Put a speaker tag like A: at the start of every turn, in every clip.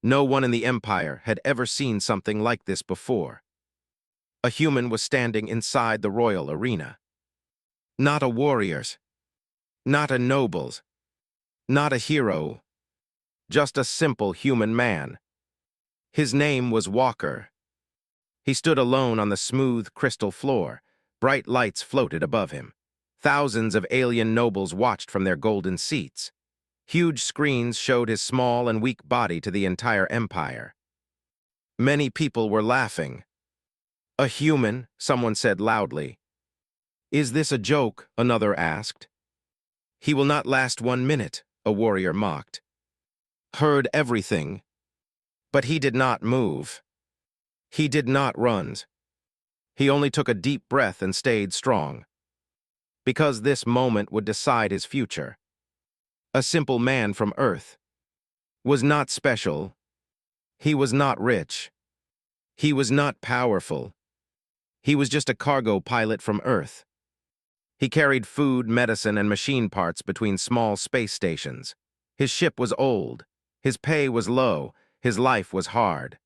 A: No one in the empire had ever seen something like this before. A human was standing inside the royal arena. Not a warrior's, not a noble's, not a hero, just a simple human man. His name was Walker. He stood alone on the smooth crystal floor. Bright lights floated above him. Thousands of alien nobles watched from their golden seats. Huge screens showed his small and weak body to the entire empire. Many people were laughing. "A human," someone said loudly. "Is this a joke?" another asked. "He will not last 1 minute," a warrior mocked. Heard everything, but he did not move. He did not run. He only took a deep breath and stayed strong. Because this moment would decide his future. A simple man from Earth. Was not special. He was not rich. He was not powerful. He was just a cargo pilot from Earth. He carried food, medicine, and machine parts between small space stations. His ship was old. His pay was low. His life was hard.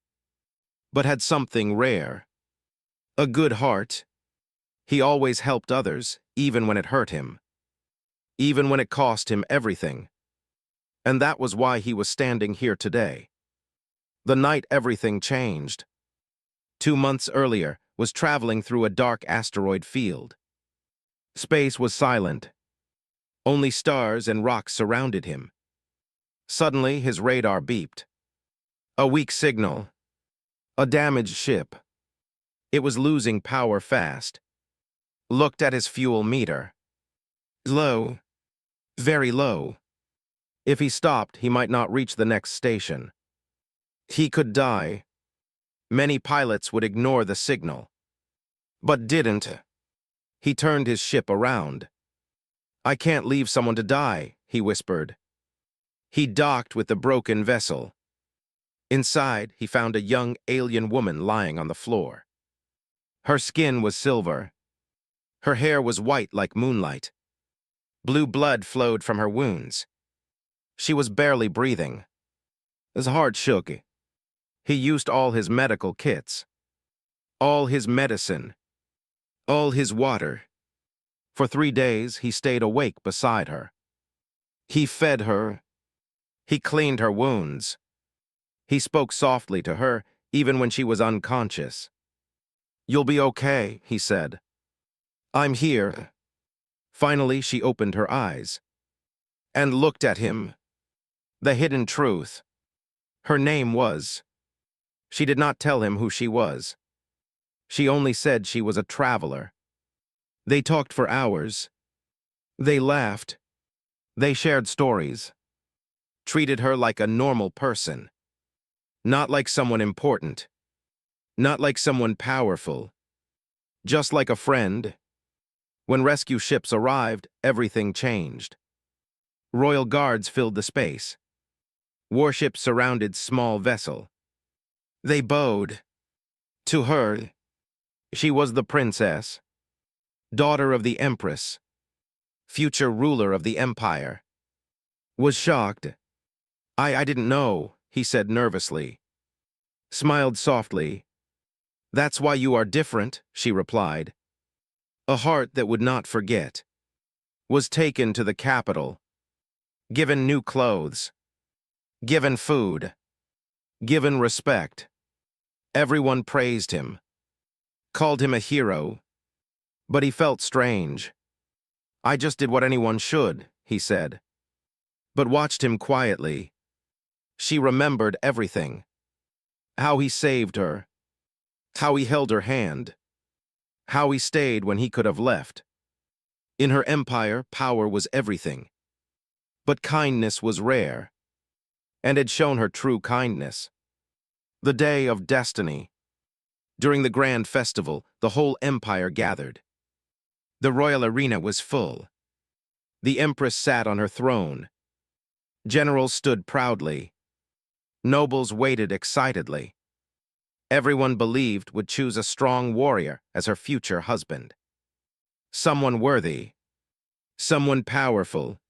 A: But had something rare. A good heart. He always helped others, even when it hurt him. Even when it cost him everything. And that was why he was standing here today. The night everything changed. 2 months earlier, was traveling through a dark asteroid field. Space was silent. Only stars and rocks surrounded him. Suddenly, his radar beeped. A weak signal. A damaged ship. It was losing power fast. Looked at his fuel meter. Low. Very low. If he stopped, he might not reach the next station. He could die. Many pilots would ignore the signal. But didn't. He turned his ship around. "I can't leave someone to die," he whispered. He docked with the broken vessel. Inside, he found a young alien woman lying on the floor. Her skin was silver. Her hair was white like moonlight. Blue blood flowed from her wounds. She was barely breathing. His heart shook. He used all his medical kits. All his medicine. All his water. For 3 days, he stayed awake beside her. He fed her. He cleaned her wounds. He spoke softly to her, even when she was unconscious. "You'll be okay," he said. "I'm here." Finally, she opened her eyes. And looked at him. The hidden truth. Her name was. She did not tell him who she was. She only said she was a traveler. They talked for hours. They laughed. They shared stories. Treated her like a normal person. Not like someone important. Not like someone powerful. Just like a friend. When rescue ships arrived, everything changed. Royal guards filled the space. Warships surrounded small vessel. They bowed. To her. She was the princess. Daughter of the empress. Future ruler of the empire. Was shocked. I didn't know," he said nervously. Smiled softly. "That's why you are different," she replied. A heart that would not forget. Was taken to the capital. Given new clothes. Given food. Given respect. Everyone praised him. Called him a hero. But he felt strange. "I just did what anyone should," he said. But watched him quietly. She remembered everything. How he saved her. How he held her hand. How he stayed when he could have left. In her empire, power was everything. But kindness was rare. And had shown her true kindness. The day of destiny. During the grand festival, the whole empire gathered. The royal arena was full. The empress sat on her throne. Generals stood proudly. Nobles waited excitedly. Everyone believed would choose a strong warrior as her future husband. Someone worthy. Someone powerful.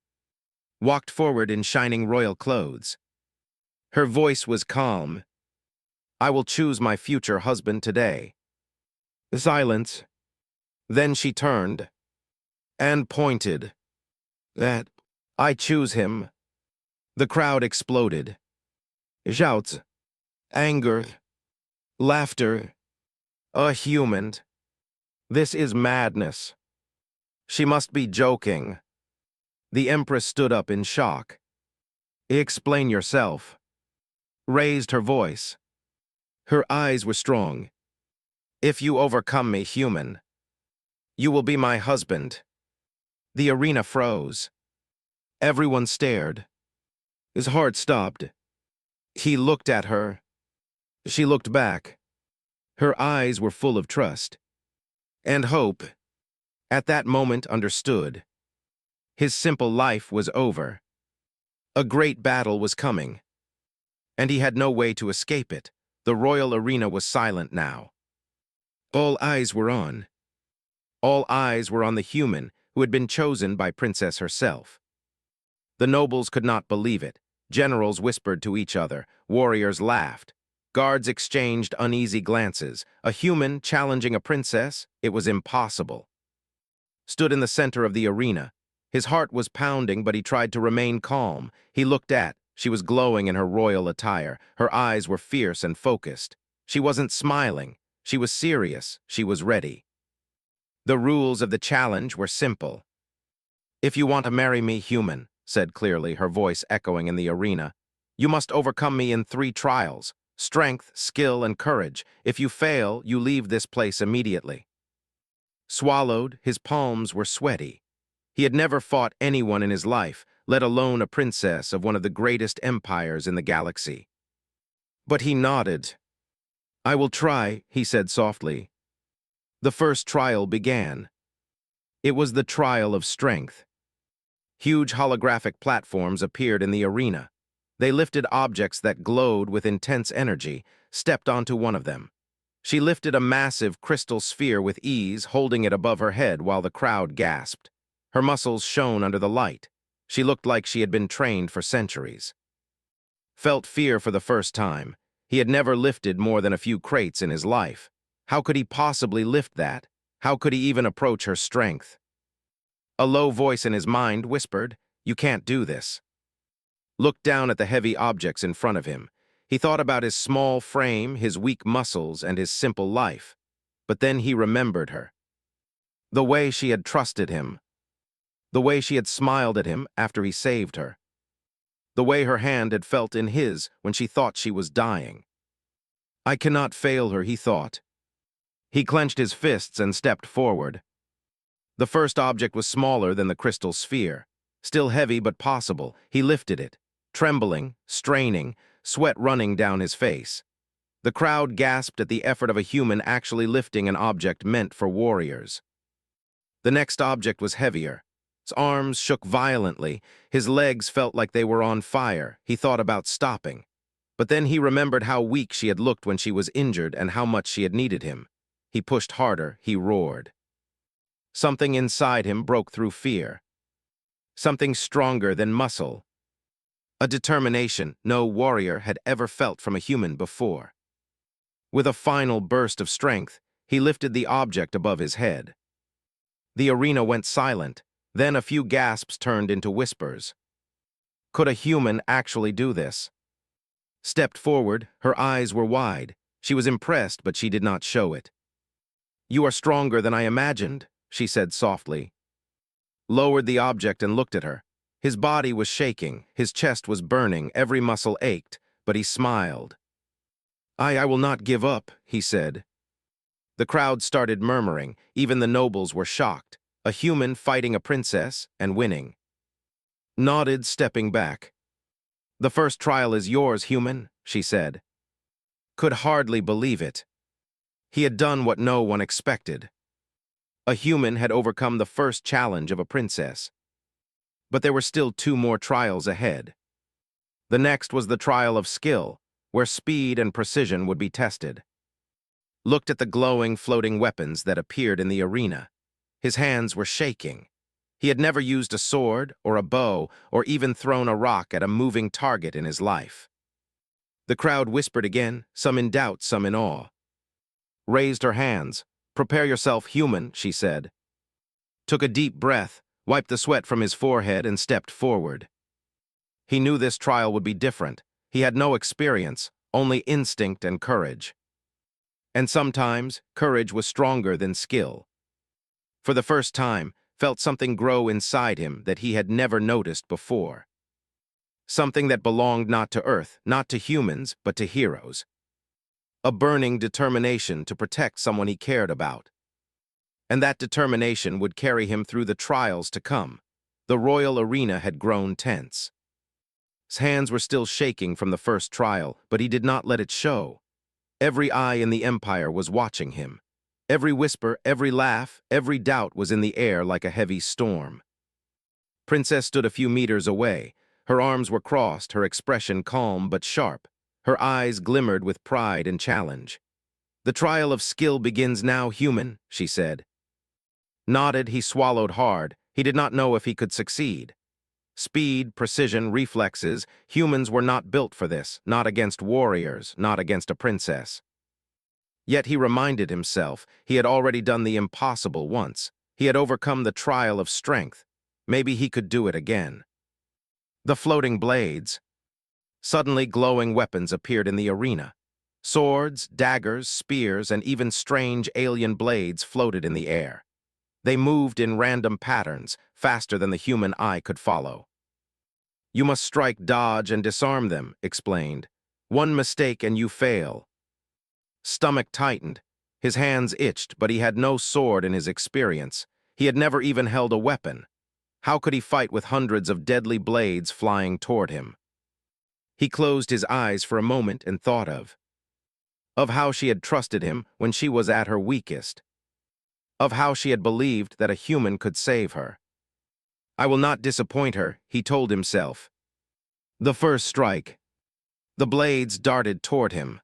A: Walked forward in shining royal clothes. Her voice was calm. I will choose my future husband today. Silence. Then she turned and pointed. That I choose him. The crowd exploded. Shouts, anger, laughter. A human. This is madness. She must be joking. The Empress stood up in shock. Explain yourself. Raised her voice. Her eyes were strong. If you overcome me, human, you will be my husband. The arena froze. Everyone stared. His heart stopped. He looked at her. She looked back. Her eyes were full of trust. And hope. At that moment understood. His simple life was over. A great battle was coming. And he had no way to escape it. The royal arena was silent now. All eyes were on. All eyes were on the human who had been chosen by Princess herself. The nobles could not believe it. Generals whispered to each other. Warriors laughed. Guards exchanged uneasy glances. A human challenging a princess? It was impossible. Stood in the center of the arena. His heart was pounding, but he tried to remain calm. He looked at. She was glowing in her royal attire. Her eyes were fierce and focused. She wasn't smiling. She was serious. She was ready. The rules of the challenge were simple. If you want to marry me, human, said clearly, her voice echoing in the arena, you must overcome me in 3 trials: strength, skill, and courage. If you fail, you leave this place immediately. Swallowed, his palms were sweaty. He had never fought anyone in his life, let alone a princess of one of the greatest empires in the galaxy. But he nodded. I will try, he said softly. The first trial began. It was the trial of strength. Huge holographic platforms appeared in the arena. They lifted objects that glowed with intense energy, stepped onto one of them. She lifted a massive crystal sphere with ease, holding it above her head while the crowd gasped. Her muscles shone under the light. She looked like she had been trained for centuries. Felt fear for the first time. He had never lifted more than a few crates in his life. How could he possibly lift that? How could he even approach her strength? A low voice in his mind whispered, "You can't do this." Looked down at the heavy objects in front of him. He thought about his small frame, his weak muscles, and his simple life. But then he remembered her. The way she had trusted him. The way she had smiled at him after he saved her. The way her hand had felt in his when she thought she was dying. I cannot fail her, he thought. He clenched his fists and stepped forward. The first object was smaller than the crystal sphere. Still heavy but possible, he lifted it, trembling, straining, sweat running down his face. The crowd gasped at the effort of a human actually lifting an object meant for warriors. The next object was heavier. His arms shook violently. His legs felt like they were on fire. He thought about stopping. But then he remembered how weak she had looked when she was injured and how much she had needed him. He pushed harder. He roared. Something inside him broke through fear. Something stronger than muscle. A determination no warrior had ever felt from a human before. With a final burst of strength, he lifted the object above his head. The arena went silent. Then a few gasps turned into whispers. Could a human actually do this? Stepped forward, her eyes were wide. She was impressed, but she did not show it. You are stronger than I imagined, she said softly. Lowered the object and looked at her. His body was shaking, his chest was burning, every muscle ached, but he smiled. I will not give up, he said. The crowd started murmuring, even the nobles were shocked. A human fighting a princess and winning. Nodded, stepping back. The first trial is yours, human, she said. Could hardly believe it. He had done what no one expected. A human had overcome the first challenge of a princess. But there were still 2 more trials ahead. The next was the trial of skill, where speed and precision would be tested. Looked at the glowing, floating weapons that appeared in the arena. His hands were shaking. He had never used a sword or a bow or even thrown a rock at a moving target in his life. The crowd whispered again, some in doubt, some in awe. Raised her hands. "Prepare yourself, human," she said. Took a deep breath, wiped the sweat from his forehead, and stepped forward. He knew this trial would be different. He had no experience, only instinct and courage. And sometimes, courage was stronger than skill. For the first time, felt something grow inside him that he had never noticed before. Something that belonged not to Earth, not to humans, but to heroes. A burning determination to protect someone he cared about. And that determination would carry him through the trials to come. The royal arena had grown tense. His hands were still shaking from the first trial, but he did not let it show. Every eye in the Empire was watching him. Every whisper, every laugh, every doubt was in the air like a heavy storm. Princess stood a few meters away. Her arms were crossed, her expression calm but sharp. Her eyes glimmered with pride and challenge. "The trial of skill begins now, human," she said. Nodded, he swallowed hard. He did not know if he could succeed. Speed, precision, reflexes, humans were not built for this, not against warriors, not against a princess. Yet he reminded himself he had already done the impossible once. He had overcome the trial of strength. Maybe he could do it again. The floating blades. Suddenly glowing weapons appeared in the arena. Swords, daggers, spears, and even strange alien blades floated in the air. They moved in random patterns, faster than the human eye could follow. "You must strike, dodge, and disarm them," explained. "One mistake and you fail." Stomach tightened. His hands itched, but he had no sword in his experience. He had never even held a weapon. How could he fight with hundreds of deadly blades flying toward him? He closed his eyes for a moment and thought of how she had trusted him when she was at her weakest. Of how she had believed that a human could save her. "I will not disappoint her," he told himself. The first strike. The blades darted toward him.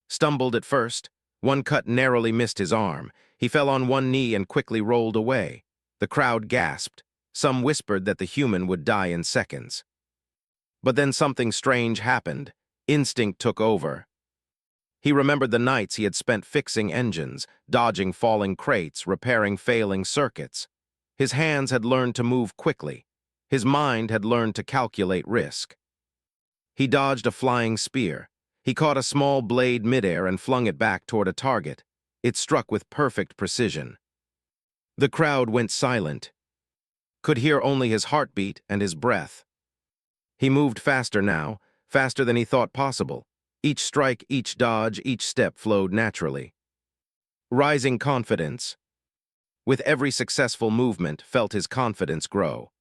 A: Stumbled at first. One cut narrowly missed his arm. He fell on one knee and quickly rolled away. The crowd gasped. Some whispered that the human would die in seconds. But then something strange happened. Instinct took over. He remembered the nights he had spent fixing engines, dodging falling crates, repairing failing circuits. His hands had learned to move quickly. His mind had learned to calculate risk. He dodged a flying spear. He caught a small blade midair and flung it back toward a target. It struck with perfect precision. The crowd went silent. Could hear only his heartbeat and his breath. He moved faster now, faster than he thought possible. Each strike, each dodge, each step flowed naturally. Rising confidence. With every successful movement, felt his confidence grow.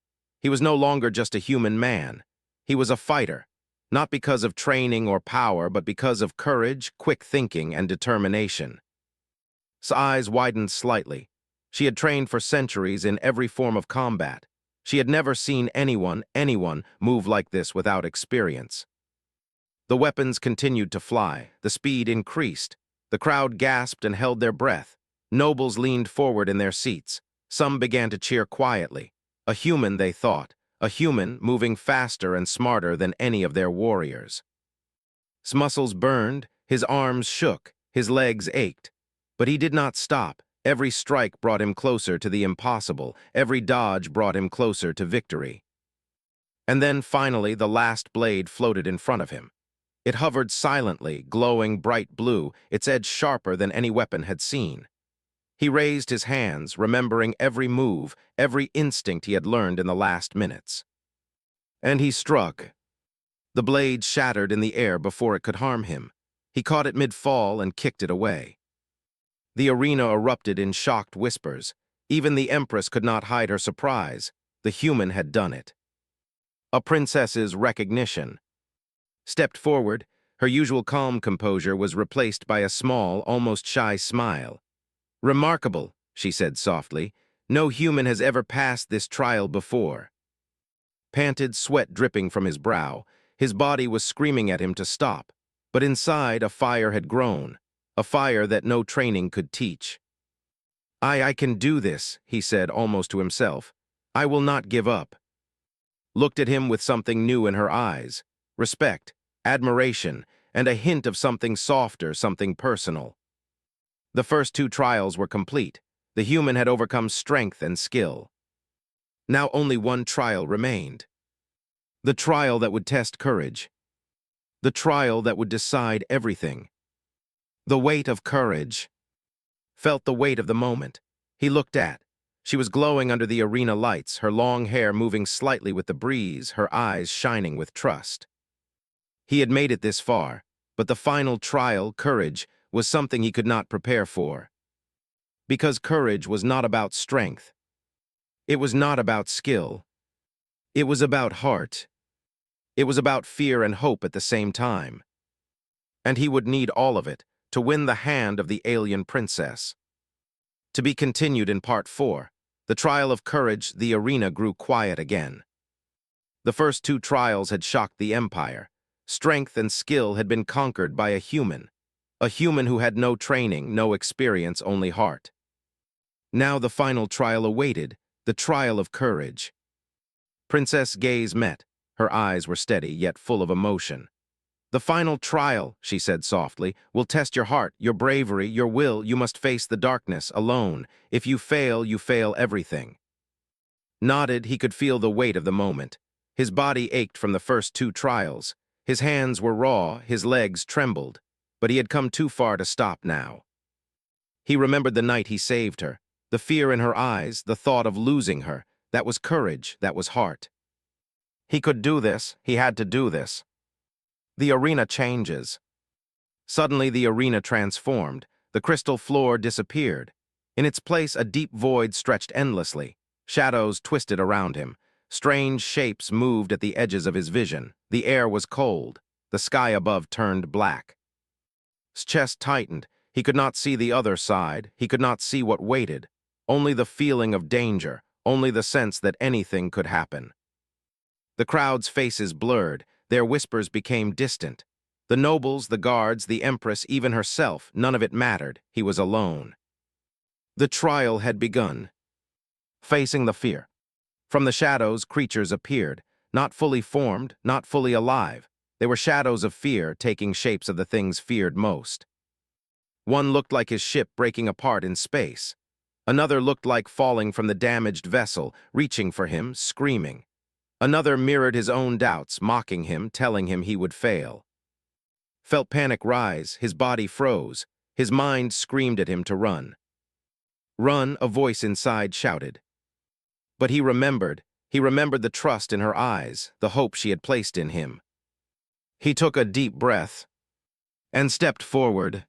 A: He was no longer just a human man. He was a fighter, not because of training or power, but because of courage, quick thinking, and determination. His eyes widened slightly. She had trained for centuries in every form of combat. She had never seen anyone move like this without experience. The weapons continued to fly. The speed increased. The crowd gasped and held their breath. Nobles leaned forward in their seats. Some began to cheer quietly. A human, they thought. A human moving faster and smarter than any of their warriors. His muscles burned, his arms shook, his legs ached. But he did not stop. Every strike brought him closer to the impossible. Every dodge brought him closer to victory. And then, finally, the last blade floated in front of him. It hovered silently, glowing bright blue, its edge sharper than any weapon had seen. He raised his hands, remembering every move, every instinct he had learned in the last minutes. And he struck. The blade shattered in the air before it could harm him. He caught it mid-fall and kicked it away. The arena erupted in shocked whispers. Even the Empress could not hide her surprise. The human had done it. A princess's recognition. Stepped forward, her usual calm composure was replaced by a small, almost shy smile. "Remarkable," she said softly. "No human has ever passed this trial before." Panted, sweat dripping from his brow, his body was screaming at him to stop. But inside, a fire had grown, a fire that no training could teach. I can do this," he said almost to himself. "I will not give up." Looked at him with something new in her eyes. Respect, admiration, and a hint of something softer, something personal. The first two trials were complete. The human had overcome strength and skill. Now only one trial remained. The trial that would test courage. The trial that would decide everything. The weight of courage. Felt the weight of the moment. He looked at. She was glowing under the arena lights, her long hair moving slightly with the breeze, her eyes shining with trust. He had made it this far, but the final trial, courage, was something he could not prepare for. Because courage was not about strength. It was not about skill. It was about heart. It was about fear and hope at the same time. And he would need all of it to win the hand of the alien princess. To be continued in Part 4. The trial of courage, the arena grew quiet again. The first two trials had shocked the Empire. Strength and skill had been conquered by a human who had no training, no experience, only heart. Now the final trial awaited, the trial of courage. Princess' gaze met. Her eyes were steady, yet full of emotion. "The final trial," she said softly, "will test your heart, your bravery, your will. You must face the darkness alone. If you fail everything." Nodded, he could feel the weight of the moment. His body ached from the first two trials. His hands were raw, his legs trembled. But he had come too far to stop now. He remembered the night he saved her. The fear in her eyes, the thought of losing her. That was courage, that was heart. He could do this, he had to do this. The arena changes. Suddenly the arena transformed. The crystal floor disappeared. In its place, a deep void stretched endlessly. Shadows twisted around him. Strange shapes moved at the edges of his vision. The air was cold. The sky above turned black. His chest tightened. He could not see the other side. He could not see what waited. Only the feeling of danger. Only the sense that anything could happen. The crowd's faces blurred. Their whispers became distant. The nobles, the guards, the empress, even herself, none of it mattered. He was alone. The trial had begun. Facing the fear. From the shadows, creatures appeared, not fully formed, not fully alive. They were shadows of fear, taking shapes of the things feared most. One looked like his ship breaking apart in space. Another looked like falling from the damaged vessel, reaching for him, screaming. Another mirrored his own doubts, mocking him, telling him he would fail. Felt panic rise, his body froze. His mind screamed at him to run. "Run," a voice inside shouted. But he remembered the trust in her eyes, the hope she had placed in him. He took a deep breath and stepped forward.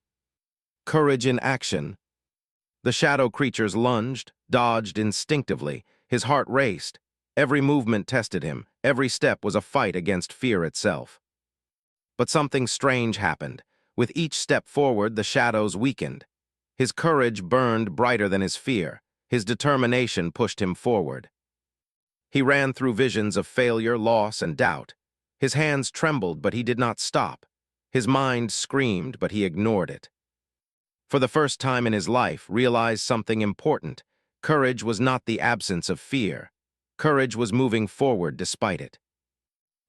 A: Courage in action. The shadow creatures lunged, dodged instinctively. His heart raced. Every movement tested him. Every step was a fight against fear itself. But something strange happened. With each step forward, the shadows weakened. His courage burned brighter than his fear. His determination pushed him forward. He ran through visions of failure, loss, and doubt. His hands trembled, but he did not stop. His mind screamed, but he ignored it. For the first time in his life, realized something important. Courage was not the absence of fear. Courage was moving forward despite it.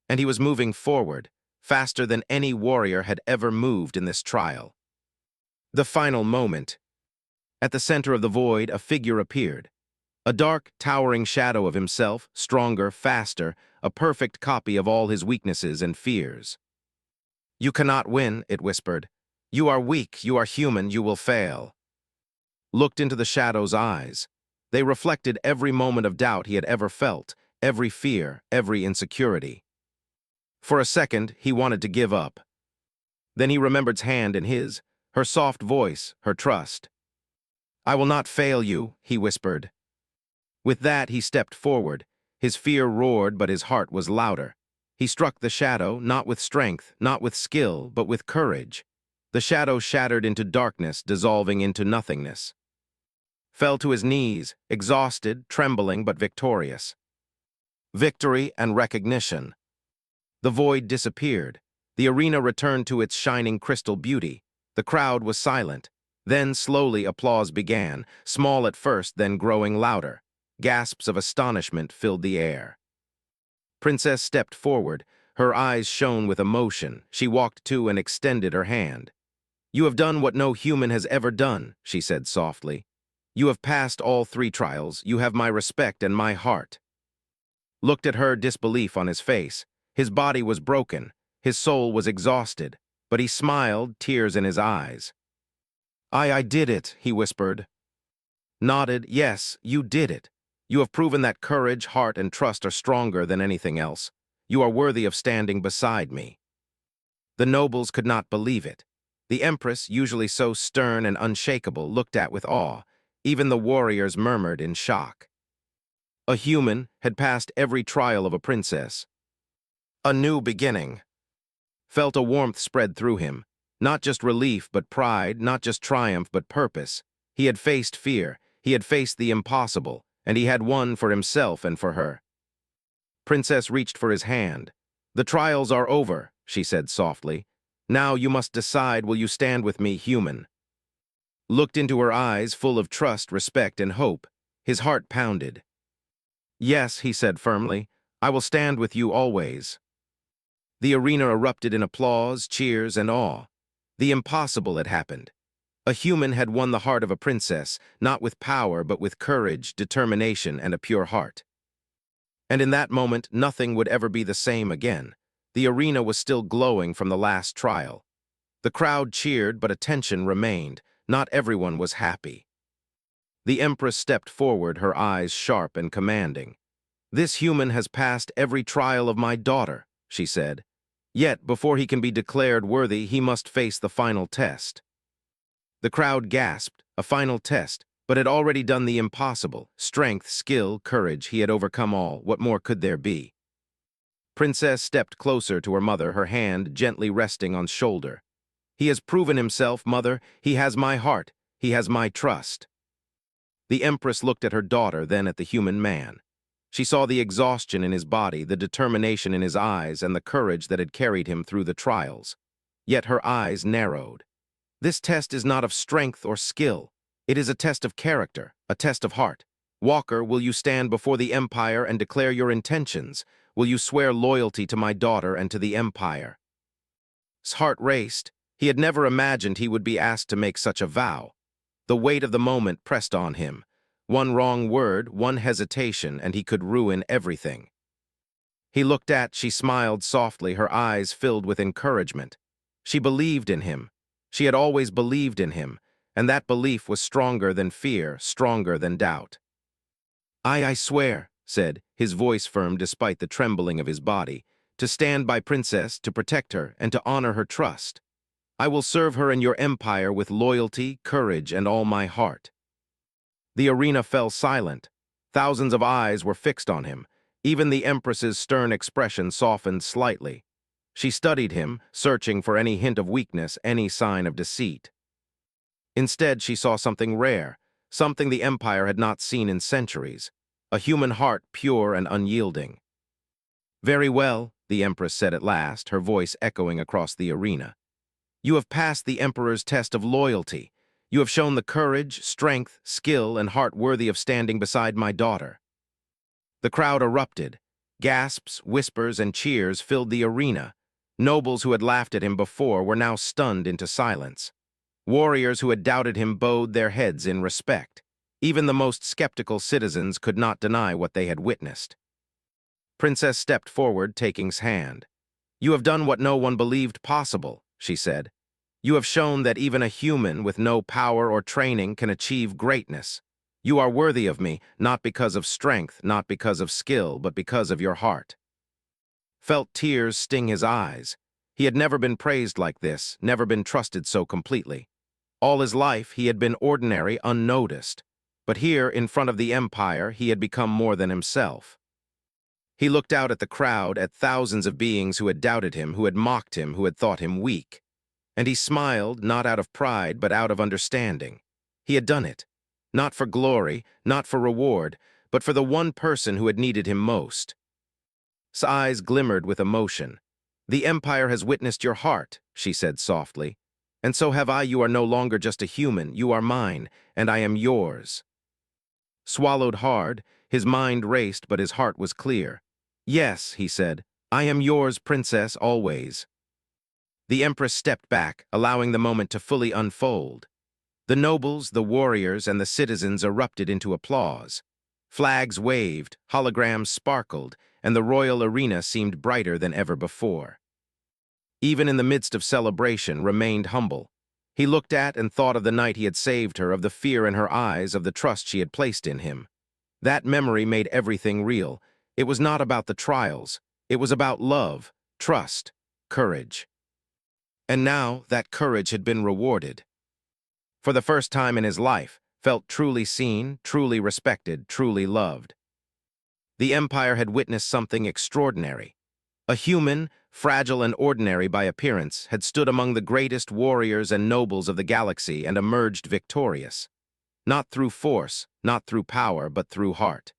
A: And he was moving forward, faster than any warrior had ever moved in this trial. The final moment. At the center of the void, a figure appeared. A dark, towering shadow of himself, stronger, faster, a perfect copy of all his weaknesses and fears. "You cannot win," it whispered. "You are weak, you are human, you will fail." Looked into the shadow's eyes. They reflected every moment of doubt he had ever felt, every fear, every insecurity. For a second, he wanted to give up. Then he remembered her hand in his, her soft voice, her trust. "I will not fail you," he whispered. With that, he stepped forward. His fear roared, but his heart was louder. He struck the shadow, not with strength, not with skill, but with courage. The shadow shattered into darkness, dissolving into nothingness. Fell to his knees, exhausted, trembling, but victorious. Victory and recognition. The void disappeared. The arena returned to its shining crystal beauty. The crowd was silent. Then, slowly, applause began, small at first, then growing louder. Gasps of astonishment filled the air. Princess stepped forward. Her eyes shone with emotion. She walked to and extended her hand. "You have done what no human has ever done," she said softly. "You have passed all 3 trials. You have my respect and my heart." Looked at her, disbelief on his face. His body was broken. His soul was exhausted. But he smiled, tears in his eyes. I did it," he whispered. Nodded. "Yes, you did it. You have proven that courage, heart, and trust are stronger than anything else. You are worthy of standing beside me." The nobles could not believe it. The empress, usually so stern and unshakable, looked at with awe. Even the warriors murmured in shock. A human had passed every trial of a princess. A new beginning. Felt a warmth spread through him. Not just relief, but pride, not just triumph, but purpose. He had faced fear, he had faced the impossible, and he had won for himself and for her. Princess reached for his hand. "The trials are over," she said softly. "Now you must decide, will you stand with me, human?" Looked into her eyes, full of trust, respect, and hope. His heart pounded. "Yes," he said firmly, "I will stand with you always." The arena erupted in applause, cheers, and awe. The impossible had happened. A human had won the heart of a princess, not with power, but with courage, determination, and a pure heart. And in that moment, nothing would ever be the same again. The arena was still glowing from the last trial. The crowd cheered, but attention remained. Not everyone was happy. The empress stepped forward, her eyes sharp and commanding. "This human has passed every trial of my daughter," she said. "Yet, before he can be declared worthy, he must face the final test." The crowd gasped. A final test, but had already done the impossible. Strength, skill, courage, he had overcome all. What more could there be? Princess stepped closer to her mother, her hand gently resting on shoulder. "He has proven himself, mother. He has my heart. He has my trust." The empress looked at her daughter, then at the human man. She saw the exhaustion in his body, the determination in his eyes, and the courage that had carried him through the trials. Yet her eyes narrowed. "This test is not of strength or skill. It is a test of character, a test of heart. Walker, will you stand before the Empire and declare your intentions? Will you swear loyalty to my daughter and to the Empire?" His heart raced. He had never imagined he would be asked to make such a vow. The weight of the moment pressed on him. One wrong word, one hesitation, and he could ruin everything. She smiled softly, her eyes filled with encouragement. She believed in him. She had always believed in him, and that belief was stronger than fear, stronger than doubt. I swear," said, his voice firm despite the trembling of his body, "to stand by Princess, to protect her, and to honor her trust. I will serve her and your empire with loyalty, courage, and all my heart." The arena fell silent. Thousands of eyes were fixed on him. Even the Empress's stern expression softened slightly. She studied him, searching for any hint of weakness, any sign of deceit. Instead, she saw something rare, something the Empire had not seen in centuries, a human heart pure and unyielding. "Very well," the Empress said at last, her voice echoing across the arena. "You have passed the Emperor's test of loyalty. You have shown the courage, strength, skill, and heart worthy of standing beside my daughter." The crowd erupted. Gasps, whispers, and cheers filled the arena. Nobles who had laughed at him before were now stunned into silence. Warriors who had doubted him bowed their heads in respect. Even the most skeptical citizens could not deny what they had witnessed. Princess stepped forward, taking his hand. "You have done what no one believed possible," she said. "You have shown that even a human with no power or training can achieve greatness. You are worthy of me, not because of strength, not because of skill, but because of your heart." Felt tears sting his eyes. He had never been praised like this, never been trusted so completely. All his life, he had been ordinary, unnoticed. But here, in front of the Empire, he had become more than himself. He looked out at the crowd, at thousands of beings who had doubted him, who had mocked him, who had thought him weak. And he smiled, not out of pride, but out of understanding. He had done it. Not for glory, not for reward, but for the one person who had needed him most. His eyes glimmered with emotion. "The Empire has witnessed your heart," she said softly. "And so have I. You are no longer just a human. You are mine, and I am yours." Swallowed hard, his mind raced, but his heart was clear. "Yes," he said, I am yours, princess, always. The empress stepped back, allowing the moment to fully unfold. The nobles, the warriors, and the citizens erupted into applause. Flags waved, holograms sparkled, and the royal arena seemed brighter than ever before. Even in the midst of celebration, remained humble. He looked at and thought of the night he had saved her, of the fear in her eyes, of the trust she had placed in him. That memory made everything real. It was not about the trials. It was about love, trust, courage. And now that courage had been rewarded. For the first time in his life, felt truly seen, truly respected, truly loved. The Empire had witnessed something extraordinary. A human, fragile and ordinary by appearance, had stood among the greatest warriors and nobles of the galaxy and emerged victorious. Not through force, not through power, but through heart.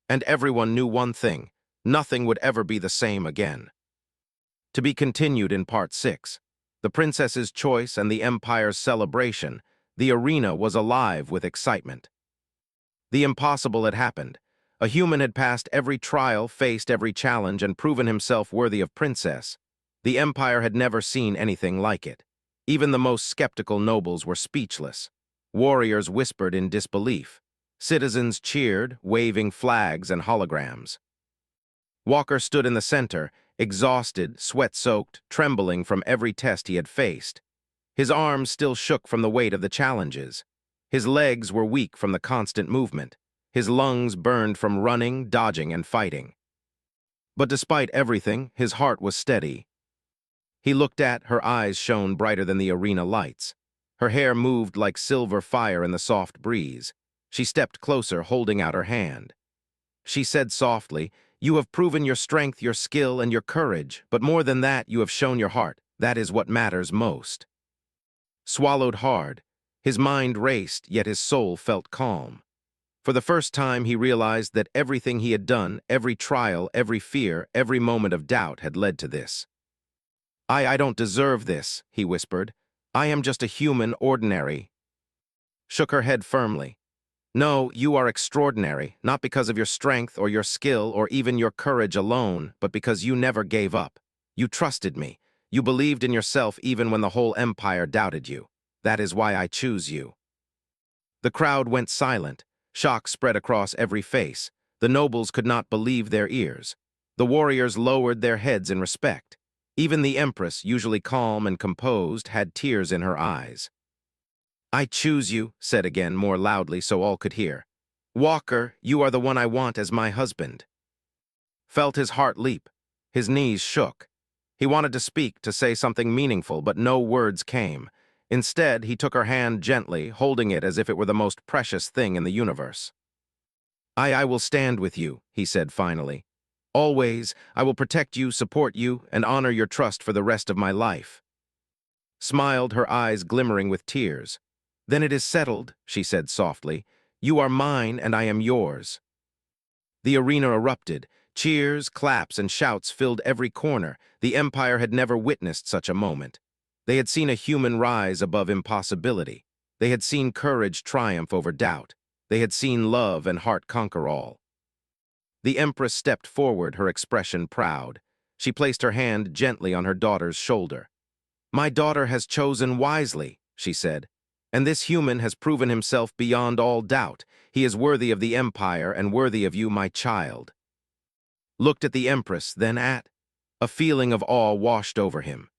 A: And everyone knew one thing: nothing would ever be the same again. To be continued in Part 6. The Princess's Choice and the Empire's Celebration. The arena was alive with excitement. The impossible had happened. A human had passed every trial, faced every challenge, and proven himself worthy of princess. The Empire had never seen anything like it. Even the most skeptical nobles were speechless. Warriors whispered in disbelief. Citizens cheered, waving flags and holograms. Walker stood in the center, exhausted, sweat-soaked, trembling from every test he had faced. His arms still shook from the weight of the challenges. His legs were weak from the constant movement. His lungs burned from running, dodging, and fighting. But despite everything, his heart was steady. He looked at, her eyes shone brighter than the arena lights. Her hair moved like silver fire in the soft breeze. She stepped closer, holding out her hand. She said softly, "You have proven your strength, your skill, and your courage, but more than that, you have shown your heart. That is what matters most." Swallowed hard, his mind raced, yet his soul felt calm. For the first time, he realized that everything he had done, every trial, every fear, every moment of doubt had led to this. I don't deserve this," he whispered. "I am just a human, ordinary." Shook her head firmly. "No, you are extraordinary, not because of your strength or your skill or even your courage alone, but because you never gave up. You trusted me. You believed in yourself even when the whole empire doubted you. That is why I choose you." The crowd went silent. Shock spread across every face. The nobles could not believe their ears. The warriors lowered their heads in respect. Even the empress, usually calm and composed, had tears in her eyes. "I choose you," said again, more loudly so all could hear. "Walker, you are the one I want as my husband." Felt his heart leap. His knees shook. He wanted to speak, to say something meaningful, but no words came. Instead, he took her hand gently, holding it as if it were the most precious thing in the universe. I will stand with you," he said finally. "Always, I will protect you, support you, and honor your trust for the rest of my life." Smiled, her eyes glimmering with tears. "Then it is settled," she said softly. "You are mine and I am yours." The arena erupted. Cheers, claps, and shouts filled every corner. The Empire had never witnessed such a moment. They had seen a human rise above impossibility. They had seen courage triumph over doubt. They had seen love and heart conquer all. The Empress stepped forward, her expression proud. She placed her hand gently on her daughter's shoulder. "My daughter has chosen wisely," she said, "and this human has proven himself beyond all doubt. He is worthy of the Empire and worthy of you, my child." Looked at the Empress, then at. A feeling of awe washed over him.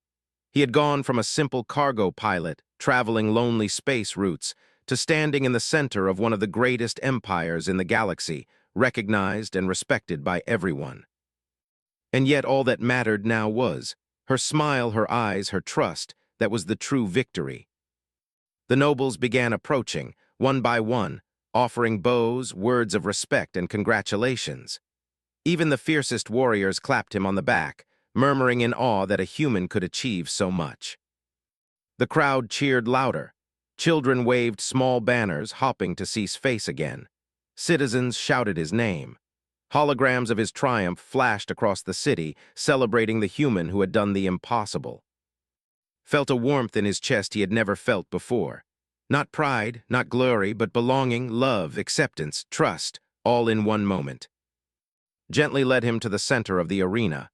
A: He had gone from a simple cargo pilot, traveling lonely space routes, to standing in the center of one of the greatest empires in the galaxy, recognized and respected by everyone. And yet all that mattered now was her smile, her eyes, her trust. That was the true victory. The nobles began approaching, one by one, offering bows, words of respect, and congratulations. Even the fiercest warriors clapped him on the back, murmuring in awe that a human could achieve so much. The crowd cheered louder. Children waved small banners, hopping to see his face again. Citizens shouted his name. Holograms of his triumph flashed across the city, celebrating the human who had done the impossible. Felt a warmth in his chest he had never felt before. Not pride, not glory, but belonging, love, acceptance, trust, all in one moment. Gently led him to the center of the arena.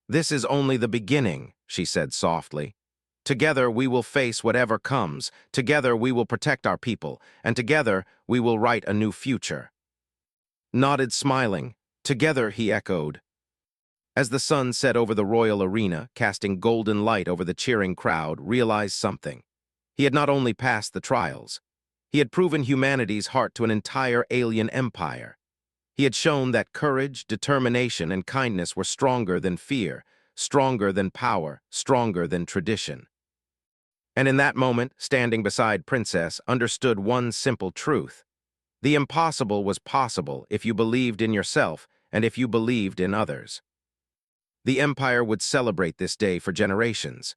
A: This is only the beginning, she said softly. Together we will face whatever comes, together we will protect our people, and together we will write a new future. Nodded smiling. Together, he echoed. As the sun set over the royal arena, casting golden light over the cheering crowd, realized something. He had not only passed the trials, he had proven humanity's heart to an entire alien empire. He had shown that courage, determination, and kindness were stronger than fear, stronger than power, stronger than tradition. And in that moment, standing beside Princess, understood one simple truth. The impossible was possible if you believed in yourself and if you believed in others. The Empire would celebrate this day for generations.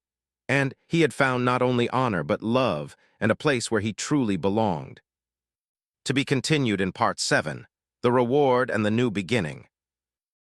A: And he had found not only honor but love and a place where he truly belonged. To be continued in Part 7, The Reward and the New Beginning.